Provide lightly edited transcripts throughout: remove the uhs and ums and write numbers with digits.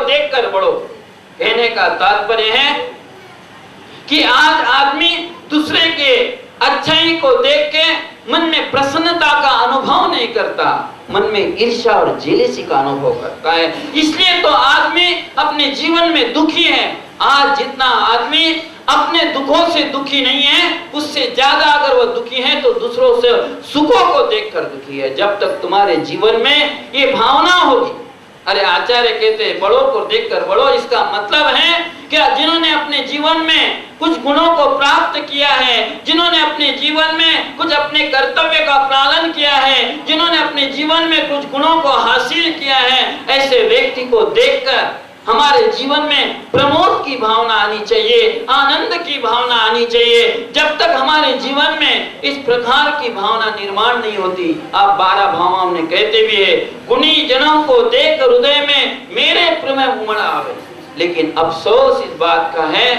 देखकर बढ़ो। कहने का तात्पर्य है कि आज आदमी दूसरे के अच्छाई को देख के मन में प्रसन्नता का अनुभव नहीं करता, मन में ईर्ष्या और जेलसी का अनुभव करता है। इसलिए तो आदमी अपने जीवन में दुखी है। आज जितना आदमी अपने दुखों से दुखी नहीं है, उससे ज्यादा अगर वह दुखी है तो दूसरों से सुखों को देखकर दुखी है। जब तक तुम्हारे जीवन में ये भावना होगी, अरे आचार्य कहते हैं बड़ों को देखकर बढ़ो, इसका मतलब है क्या जिन्होंने अपने जीवन में कुछ गुणों को प्राप्त किया है, जिन्होंने अपने जीवन में कुछ अपने कर्तव्य का पालन किया है, जिन्होंने अपने जीवन में कुछ गुणों को हासिल किया है, ऐसे व्यक्ति को देखकर हमारे जीवन में प्रमोद की भावना आनी चाहिए, आनंद की भावना आनी चाहिए। जब तक हमारे जीवन में इस प्रकार की भावना निर्माण नहीं होती, आप 12 भावों में कहते भी है, गुणी जनों को देख हृदय में मेरे प्रेम उमड़ आवे। लेकिन अफसोस इस बात का है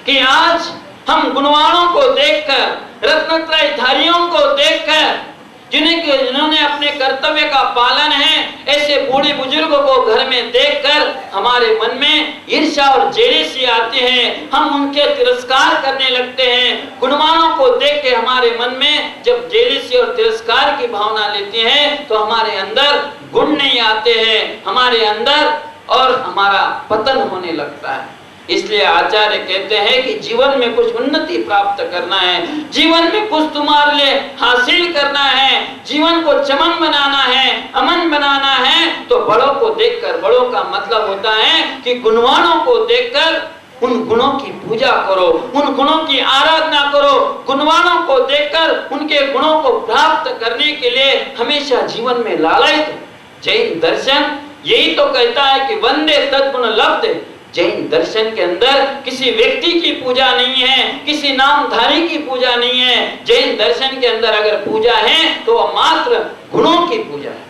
कि आज हम गुणवानों को देखकर, रत्नत्रयधारियों को देखकर, जिन्होंने अपने कर्तव्य का पालन है, ऐसे बूढ़े बुजुर्गों को घर में देखकर हमारे मन में ईर्ष्या और जेलसी आती है। हम उनके तिरस्कार करने लगते हैं। गुणवानों को देख के हमारे मन में जब जेलसी और तिरस्कार की भावना लेती है तो हमारे अंदर गुण नहीं आते हैं, हमारे अंदर और हमारा पतन होने लगता है। इसलिए आचार्य कहते हैं कि जीवन में कुछ उन्नति प्राप्त करना है, जीवन में कुछ तुम्हारे लिए हासिल करना है, जीवन को चमन बनाना है, अमन बनाना है, तो बड़ों को देखकर, बड़ों का मतलब होता है कि गुणवानों को देखकर उन गुणों की पूजा करो, उन गुणों की आराधना करो। गुणवानों को देखकर उनके गुणों को प्राप्त करने के लिए हमेशा जीवन में लालयित। जैन दर्शन यही तो कहता है कि वंदे तद्गुण लब्धे। जैन दर्शन के अंदर किसी व्यक्ति की पूजा नहीं है, किसी नामधारी की पूजा नहीं है। जैन दर्शन के अंदर अगर पूजा है तो वह मात्र गुणों की पूजा है।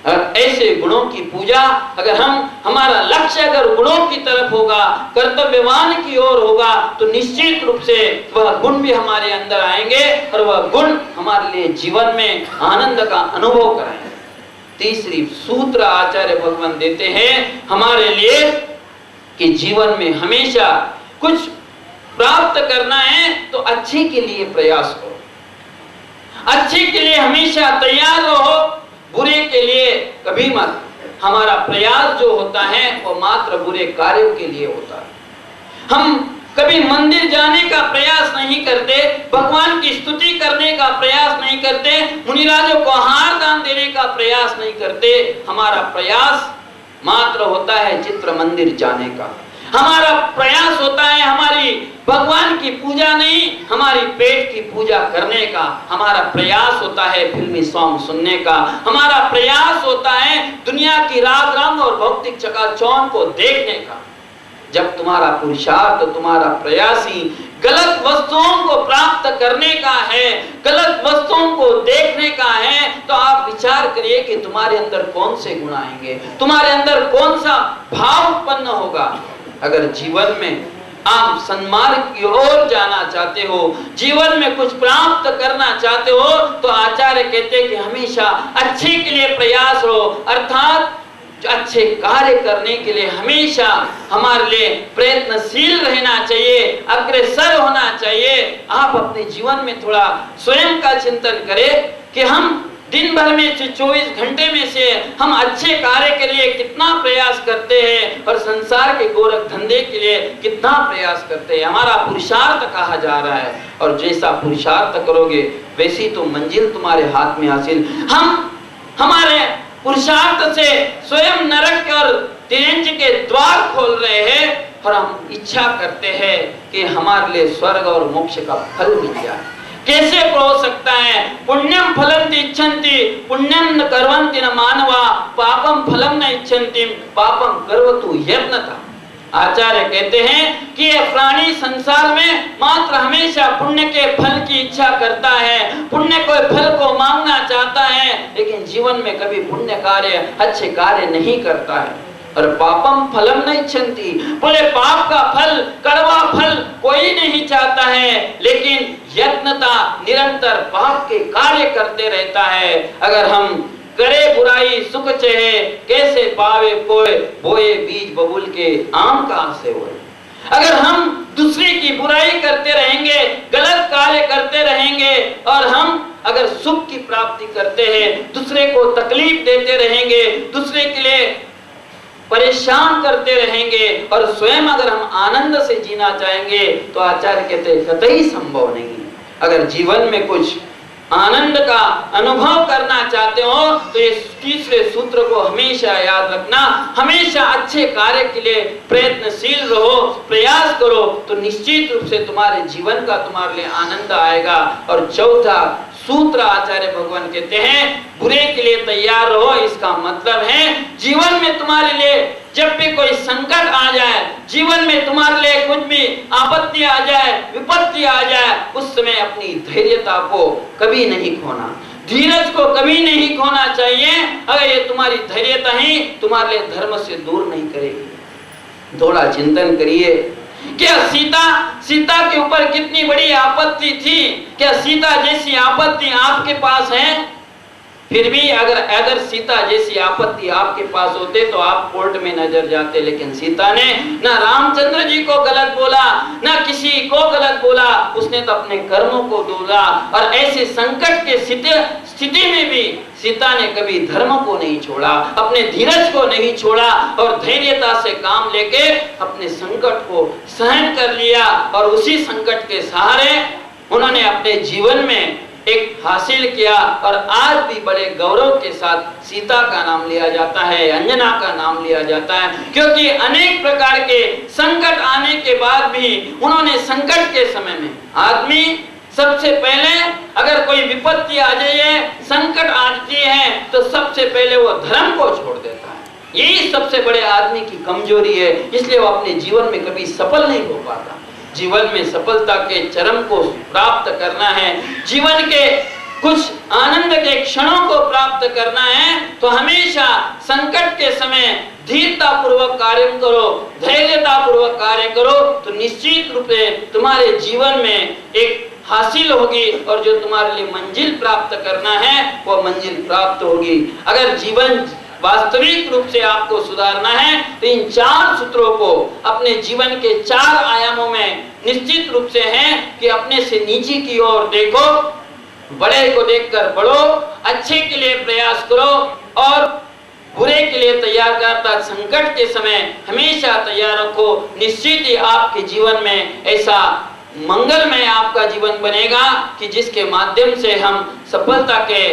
और ऐसे गुणों की पूजा अगर हमारा लक्ष्य अगर गुणों की तरफ होगा, कर्तव्यवान की ओर होगा, तो निश्चित रूप से वह गुण भी हमारे अंदर आएंगे और वह गुण हमारे लिए जीवन में आनंद का अनुभव कराएंगे। तीसरी सूत्र आचार्य भगवान देते हैं हमारे लिए कि जीवन में हमेशा कुछ प्राप्त करना है तो अच्छे के लिए प्रयास करो, अच्छे के लिए हमेशा तैयार रहो, बुरे के लिए कभी मत। हमारा प्रयास जो होता है वो मात्र बुरे कार्यों के लिए होता है। हम कभी मंदिर जाने का प्रयास नहीं करते, भगवान की स्तुति करने का प्रयास नहीं करते, मुनिराजों को हार दान देने का प्रयास नहीं करते। हमारा प्रयास मात्र होता है चित्र मंदिर जाने का। हमारा प्रयास होता है हमारी भगवान की पूजा नहीं, हमारी पेट की पूजा करने का। हमारा प्रयास होता है फिल्मी सॉन्ग सुनने का। हमारा प्रयास होता है दुनिया की राग रंग और भौतिक चकाचौंध को देखने का। जब तुम्हारा पुरुषार्थ, तुम्हारा प्रयास ही गलत वस्तुओं को प्राप्त करने का है, गलत वस्तुओं को देखने का है, तो आप विचार करिए कि तुम्हारे अंदर कौन से गुण आएंगे, तुम्हारे अंदर कौन सा भाव उत्पन्न होगा। अगर जीवन में आप सन्मार्ग की ओर जाना चाहते हो, जीवन में कुछ प्राप्त करना चाहते हो, तो आचार्य कहते हैं कि हमेशा अच्छे के लिए प्रयास हो, अर्थात अच्छे कार्य करने के लिए हमेशा हमारे लिए प्रयत्नशील रहना चाहिए, अग्रसर होना चाहिए। आप अपने जीवन में थोड़ा स्वयं का चिंतन करें कि हम दिन भर में से 24 घंटे में से हम अच्छे कार्य के लिए कितना प्रयास करते हैं और संसार के गोरख धंधे के लिए कितना प्रयास करते हैं। हमारा पुरुषार्थ कहा जा रहा है, और जैसा पुरुषार्थ करोगे वैसी तो मंजिल तुम्हारे हाथ में हासिल। हम हमारे पुरुषार्थ से स्वयं नरक और तिरंज के द्वार खोल रहे हैं और हम इच्छा करते हैं कि हमारे लिए स्वर्ग और मोक्ष का फल मिल जाए। कैसे हो सकता है? पुण्यम फलम इच्छन्ति पुण्यम न कर्वन्ति न मानवा पापम फलम न इच्छन्ति पापम कर्वतु यत्नतः। आचार्य कहते हैं कि यह प्राणी संसार में मात्र हमेशा पुण्य के फल की इच्छा करता है, पुण्य के फल को मांगना चाहता है, लेकिन जीवन में कभी पुण्य कार्य, अच्छे कार्य नहीं करता है। और पापम फलम नहीं इच्छन्ति, बोले पाप का फल, कड़वा फल कोई नहीं चाहता है, लेकिन यत्नता निरंतर पाप के कार्य करते रहता है। अगर हम करे बुराई सुख चहे, कैसे पावे कोय, बोए बीज बबूल के आम कहां से होए। अगर हम दूसरे की बुराई करते रहेंगे, गलत कार्य करते रहेंगे, और हम अगर सुख की प्राप्ति करते हैं, दूसरे को तकलीफ देते रहेंगे, दूसरे के लिए परेशान करते रहेंगे, और स्वयं अगर हम आनंद से जीना चाहेंगे, तो आचार्य कहते हैं कतई संभव नहीं। अगर जीवन में कुछ आनंद का अनुभव करना चाहते हो तो ये तीसरे सूत्र को हमेशा याद रखना। हमेशा अच्छे कार्य के लिए प्रयत्नशील रहो, प्रयास करो, तो निश्चित रूप से तुम्हारे जीवन का तुम्हारे लिए आनंद आएगा। और चौथा सूत्र आचार्य भगवान कहते हैं बुरे के लिए तैयार रहो। इसका मतलब है जीवन में तुम्हारे लिए जब भी कोई संकट आ जाए, जीवन में तुम्हारे लिए कुछ भी आपत्ति आ जाए, विपत्ति आ जाए, उस समय अपनी धैर्यता को कभी नहीं खोना, धीरज को कभी नहीं खोना चाहिए। अगर ये तुम्हारी धैर्यता ही तुम्हारे लिए धर्म से दूर नहीं करेगी। थोड़ा चिंतन करिए, क्या सीता के ऊपर कितनी बड़ी आपत्ति थी? क्या सीता जैसी आपत्ति आपके पास है? फिर भी अगर सीता जैसी आपत्ति आपके पास होते तो आप कोर्ट में नजर जाते, लेकिन सीता ने ना रामचंद्र जी को गलत बोला, ना किसी को गलत बोला, उसने तो अपने कर्मों को डोला। और ऐसे संकट के स्थिति में भी सीता ने कभी धर्म को नहीं छोड़ा, अपने धीरज को नहीं छोड़ा, और धैर्यता से काम लेके अपने संकट को सहन कर लिया। और उसी संकट के सहारे उन्होंने अपने जीवन में एक हासिल किया। और आज भी बड़े गौरव के साथ सीता का नाम लिया जाता है, अंजना का नाम लिया जाता है, क्योंकि अनेक प्रकार के संकट आने के बाद भी उन्होंने संकट के समय में आदमी सबसे पहले अगर कोई विपत्ति आ जाए, संकट आती है, तो सबसे पहले वो धर्म को छोड़ देता है। यही सबसे बड़े आदमी की कमजोरी है, इसलिए वो अपने जीवन में कभी सफल नहीं हो पाता। जीवन में सफलता के चरम को प्राप्त करना है, जीवन के कुछ आनंद के क्षणों को प्राप्त करना है, तो हमेशा संकट के समय धीरता पूर्वक कार्य करो, धैर्यता पूर्वक कार्य करो, तो निश्चित रूप से तुम्हारे जीवन में एक हासिल होगी, और जो तुम्हारे लिए मंजिल प्राप्त करना है वो मंजिल प्राप्त होगी। अगर जीवन वास्तविक रूप से आपको सुधारना है तो इन 4 सूत्रों को अपने जीवन के 4 आयामों में निश्चित रूप से है कि अपने से नीचे की ओर देखो, बड़े को देखकर बढ़ो, अच्छे के लिए प्रयास करो, और बुरे के लिए तैयार करता संकट के समय हमेशा तैयार रखो। निश्चित ही आपके जीवन में ऐसा मंगलमय आपका जीवन बनेगा कि जिसके माध्यम से हम सफलता के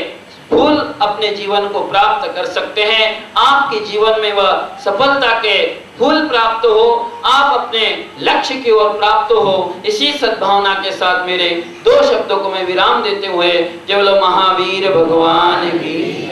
फूल अपने जीवन को प्राप्त कर सकते हैं। आपके जीवन में वह सफलता के फूल प्राप्त हो, आप अपने लक्ष्य की ओर प्राप्त हो। इसी सद्भावना के साथ मेरे 2 शब्दों को मैं विराम देते हुए जय बोलो महावीर भगवान की।